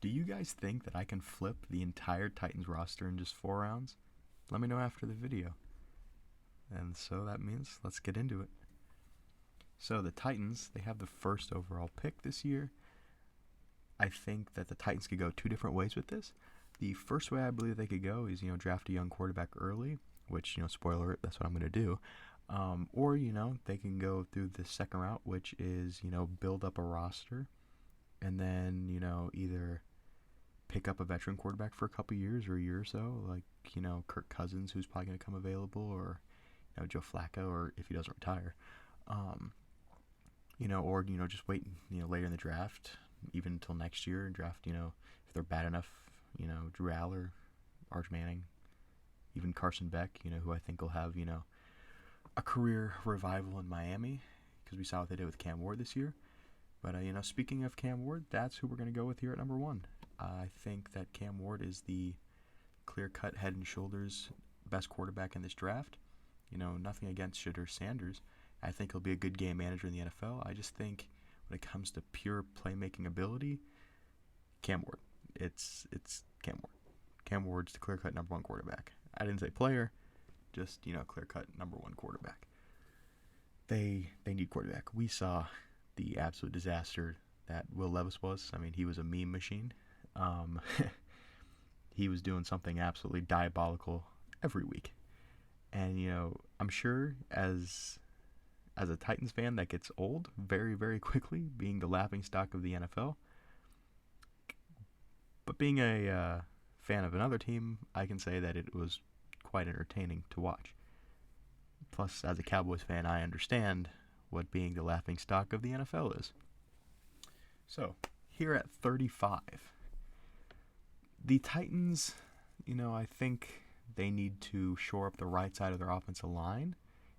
Do you guys think that I can flip the entire Titans roster in just 4 rounds? Let me know after the video. And so that means let's get into it. So the Titans, they have the first overall pick this year. I think that the Titans could go two different ways with this. The first way I believe they could go is, draft a young quarterback early, which, spoiler alert, that's what I'm going to do. Or, they can go through the second route, which is, build up a roster and then, either pick up a veteran quarterback for a couple years or a year or so, like, Kirk Cousins, who's probably going to come available, or, Joe Flacco, or if he doesn't retire. Or, just wait, later in the draft, even until next year, and draft, if they're bad enough, Drew Aller, Arch Manning, even Carson Beck, who I think will have, a career revival in Miami, because we saw what they did with Cam Ward this year. But, speaking of Cam Ward, that's who we're going to go with here at number one. I think that Cam Ward is the clear-cut, head and shoulders best quarterback in this draft. Nothing against Shedeur Sanders. I think he'll be a good game manager in the NFL. I just think when it comes to pure playmaking ability, Cam Ward. It's Cam Ward. Cam Ward's the clear-cut number one quarterback. I didn't say player, just, clear-cut number one quarterback. They need quarterback. We saw the absolute disaster that Will Levis was. I mean, he was a meme machine. He was doing something absolutely diabolical every week. And, I'm sure as a Titans fan, that gets old very, very quickly, being the laughingstock of the NFL. But being a fan of another team, I can say that it was quite entertaining to watch. Plus, as a Cowboys fan, I understand what being the laughingstock of the NFL is. So, here at 35, the Titans, I think they need to shore up the right side of their offensive line.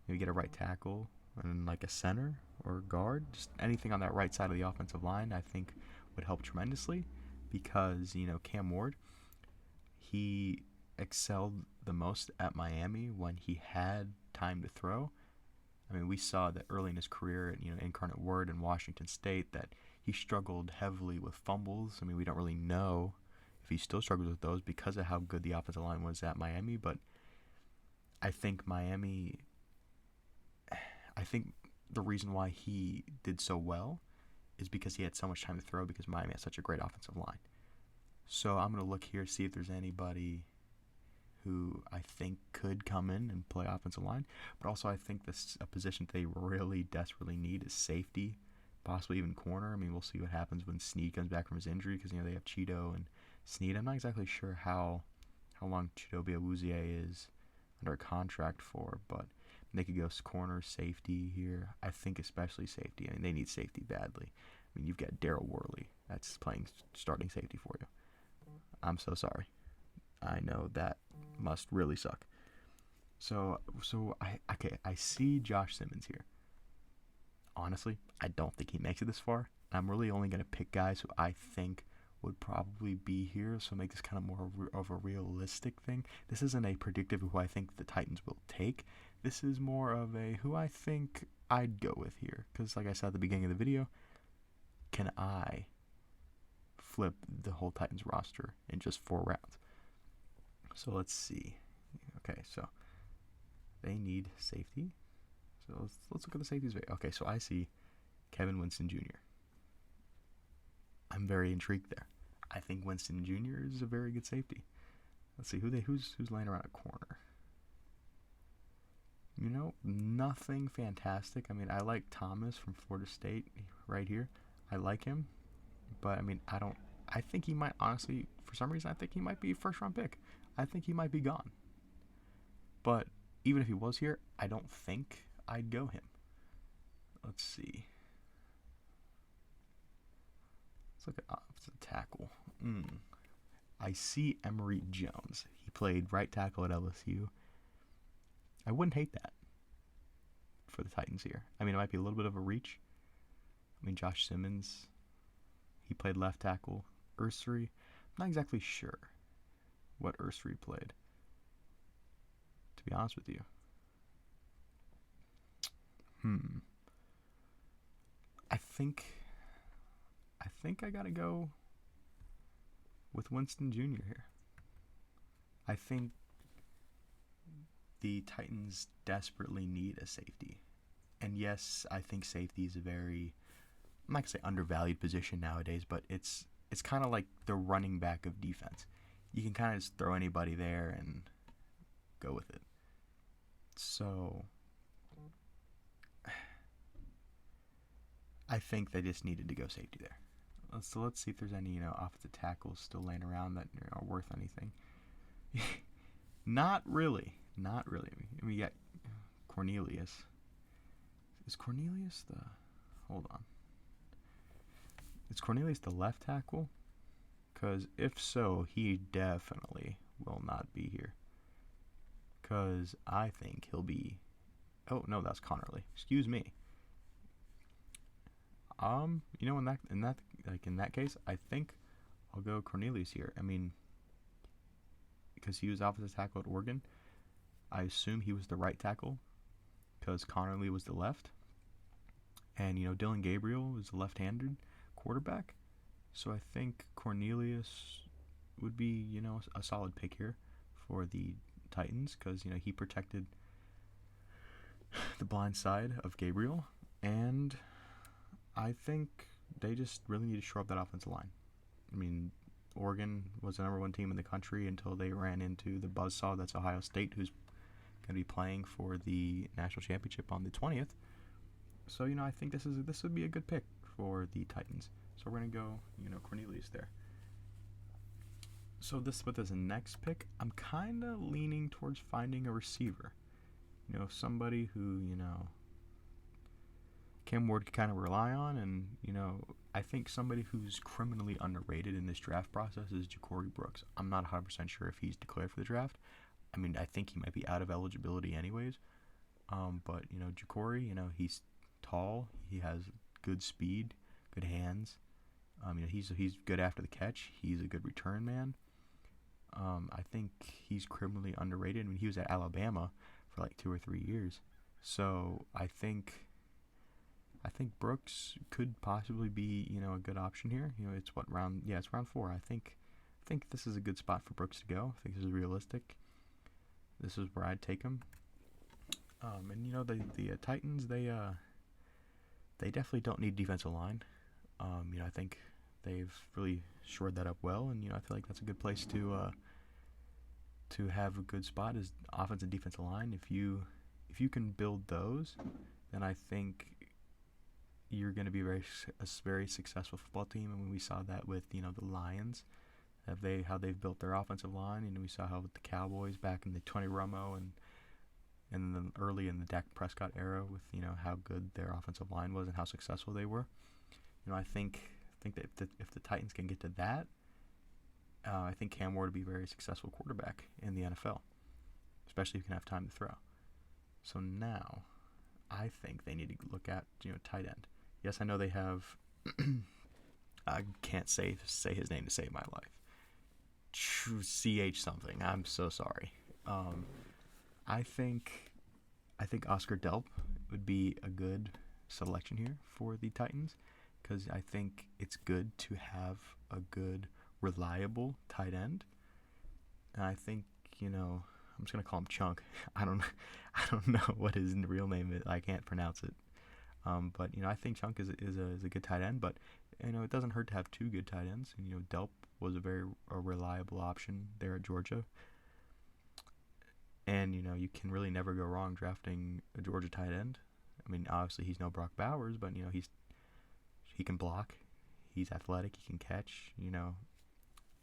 Maybe get a right tackle and like a center or guard. Just anything on that right side of the offensive line, I think would help tremendously, because, Cam Ward, he excelled the most at Miami when he had time to throw. I mean, we saw that early in his career at, Incarnate Word in Washington State, that he struggled heavily with fumbles. I mean, we don't really know if he still struggles with those because of how good the offensive line was at Miami, but I think the reason why he did so well is because he had so much time to throw, because Miami has such a great offensive line. So I'm going to look here, see if there's anybody who I think could come in and play offensive line. But also I think this a position they really desperately need is safety, possibly even corner. I mean, we'll see what happens when Snead comes back from his injury, because, they have Cheeto and Snead. I'm not exactly sure how long Cheeto Biawuzie is under a contract for, but they could go corner, safety here. I think especially safety. I mean, they need safety badly. I mean, you've got Daryl Worley that's playing starting safety for you. I'm so sorry. I know that must really suck. So I see Josh Simmons here. Honestly, I don't think he makes it this far. I'm really only going to pick guys who I think would probably be here, so make this kind of more of a realistic thing. This isn't a predictive of who I think the Titans will take. This is more of a who I think I'd go with here, because like I said at the beginning of the video, can I flip the whole Titans roster in just 4 rounds? So let's see. Okay, so they need safety. So let's look at the safeties. Okay, so I see Kevin Winston Jr. I'm very intrigued there. I think Winston Jr. is a very good safety. Let's see who's laying around a corner. Nothing fantastic. I mean, I like Thomas from Florida State right here. I like him, but I mean, I think he might, honestly, for some reason, I think he might be a first-round pick. I think he might be gone. But even if he was here, I don't think I'd go him. Let's see. Let's look at opposite tackle. I see Emory Jones. He played right tackle at LSU. I wouldn't hate that for the Titans here. I mean, it might be a little bit of a reach. I mean, Josh Simmons, he played left tackle. Ursary, I'm not exactly sure what Ursary played, to be honest with you. I think I gotta go with Winston Jr. here. I think the Titans desperately need a safety. And yes, I think safety is a very, I'm not going to say undervalued position nowadays, but it's kind of like the running back of defense. You can kind of just throw anybody there and go with it. So I think they just needed to go safety there. So let's see if there's any, offensive tackles still laying around that are worth anything. Not really. We got Cornelius. Is Cornelius the... Hold on. Is Cornelius the left tackle? Because if so, he definitely will not be here. Because I think he'll be... Oh, no, that's Connerly. Excuse me. In that case, I think I'll go Cornelius here. I mean, because he was offensive tackle at Oregon, I assume he was the right tackle because Connerly was the left. And, Dylan Gabriel was a left-handed quarterback. So I think Cornelius would be, a solid pick here for the Titans because, he protected the blind side of Gabriel. And I think they just really need to shore up that offensive line. I mean, Oregon was the number one team in the country until they ran into the buzzsaw that's Ohio State, who's going to be playing for the national championship on the 20th. So, I think this would be a good pick for the Titans. So we're going to go, Cornelius there. So with this next pick, I'm kind of leaning towards finding a receiver. Somebody who, Cam Ward could kind of rely on. And, I think somebody who's criminally underrated in this draft process is Ja'Cory Brooks. I'm not 100% sure if he's declared for the draft. I mean, I think he might be out of eligibility anyways. But, Ja'Cory, he's tall. He has good speed, good hands. He's good after the catch. He's a good return man. I think he's criminally underrated. I mean, he was at Alabama for like 2 or 3 years. So I think Brooks could possibly be, a good option here. It's round 4. I think this is a good spot for Brooks to go. I think this is realistic. This is where I'd take him. And the Titans, they definitely don't need defensive line. I think they've really shored that up well, and I feel like that's a good place to have a good spot is offensive and defensive line. If you can build those, then I think you're going to be a very successful football team. And we saw that with the Lions, how they've built their offensive line, and we saw how with the Cowboys back in the Tony Romo and then early in the Dak Prescott era with how good their offensive line was and how successful they were. I think that if the Titans can get to that, I think Cam Ward would be a very successful quarterback in the NFL, especially if you can have time to throw. So now, I think they need to look at tight end. Yes, I know they have. I can't say his name to save my life. CH something. I'm so sorry. I think Oscar Delp would be a good selection here for the Titans because I think it's good to have a good, reliable tight end. And I think I'm just gonna call him Chunk. I don't know what his real name is. I can't pronounce it. But I think Chunk is a good tight end. But it doesn't hurt to have 2 good tight ends. And Delp was a reliable option there at Georgia. And you can really never go wrong drafting a Georgia tight end. I mean, obviously he's no Brock Bowers, but he can block, he's athletic, he can catch.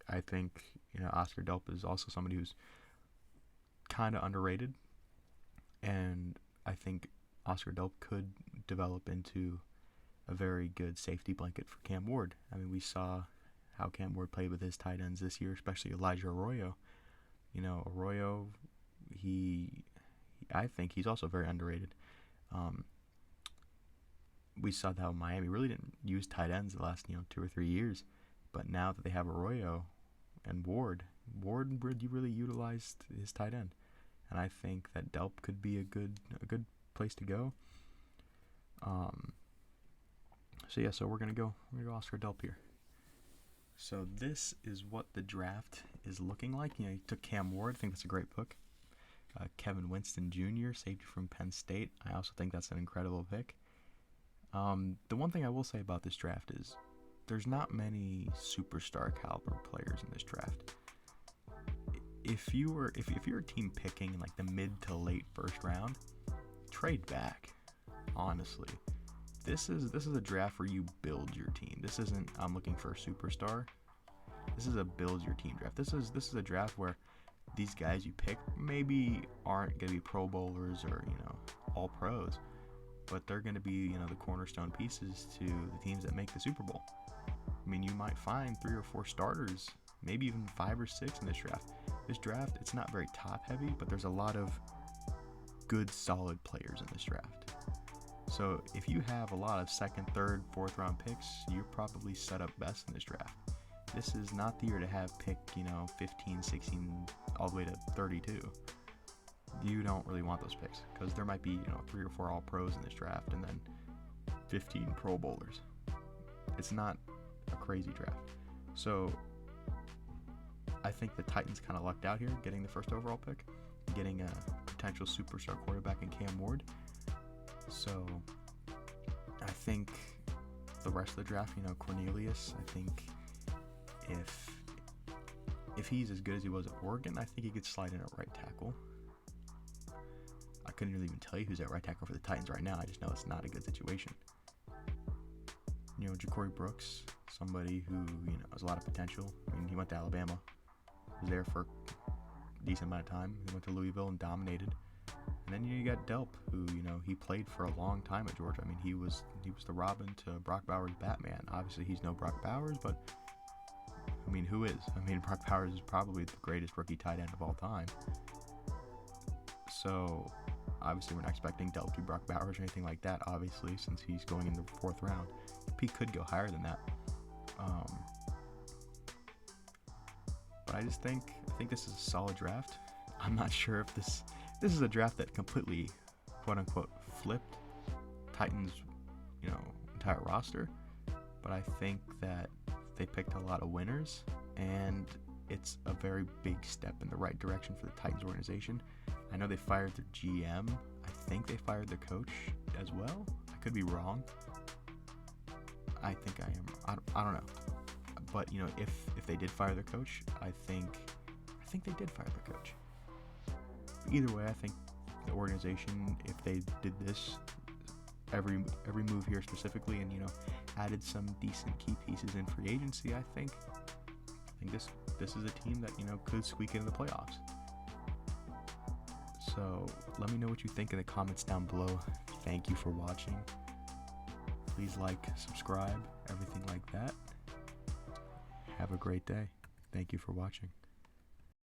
I think Oscar Delp is also somebody who's kind of underrated, and I think Oscar Delp could develop into a very good safety blanket for Cam Ward. I mean, we saw how Cam Ward played with his tight ends this year, especially Elijah Arroyo. Arroyo, I think he's also very underrated. We saw how Miami really didn't use tight ends the last 2 or 3 years, but now that they have Arroyo and Ward really utilized his tight end, and I think that Delp could be a good place to go. So we're gonna go Oscar Delp here. So this is what the draft is looking like. You took Cam Ward. I think that's a great pick. Kevin Winston Jr., safety from Penn State. I also think that's an incredible pick. The one thing I will say about this draft is there's not many superstar caliber players in this draft. If you're a team picking in like the mid to late first round, trade back. Honestly, this is a draft where you build your team. This isn't I'm looking for a superstar. This is a build your team draft. This is a draft where these guys you pick maybe aren't going to be Pro Bowlers or all pros, but they're going to be the cornerstone pieces to the teams that make the Super Bowl. I mean, you might find 3 or 4 starters, maybe even 5 or 6 in this draft. This draft, it's not very top heavy, but there's a lot of good solid players in this draft. So if you have a lot of 2nd, 3rd, 4th round picks, you're probably set up best in this draft. This is not the year to have pick 15, 16, all the way to 32. You don't really want those picks because there might be 3 or 4 all pros in this draft and then 15 Pro Bowlers. It's not a crazy draft. So I think the Titans kind of lucked out here getting the 1st overall pick, getting a potential superstar quarterback in Cam Ward. So I think the rest of the draft, Cornelius, I think if he's as good as he was at Oregon, I think he could slide in at right tackle. I couldn't really even tell you who's at right tackle for the Titans right now. I just know it's not a good situation. Ja'Cory Brooks, somebody who has a lot of potential. I mean, he went to Alabama, was there for a decent amount of time. He went to Louisville and dominated. And then you got Delp, who he played for a long time at Georgia. I mean, he was the Robin to Brock Bowers' Batman. Obviously, he's no Brock Bowers, but I mean, who is? I mean, Brock Bowers is probably the greatest rookie tight end of all time. So obviously, we're not expecting Delp to be Brock Bowers or anything like that. Obviously, since he's going in the 4th round, he could go higher than that. But I think this is a solid draft. I'm not sure if this is a draft that completely, quote unquote, flipped Titans, entire roster. But I think that they picked a lot of winners, and it's a very big step in the right direction for the Titans organization. I know they fired their GM. I think they fired their coach as well. I could be wrong. I think I am. I don't know. But if they did fire their coach, I think they did fire their coach. Either way, I think the organization, if they did this, every move here specifically, and added some decent key pieces in free agency, I think this is a team that could squeak into the playoffs. So let me know what you think in the comments down below. Thank you for watching. Please like, subscribe, everything like that. Have a great day. Thank you for watching.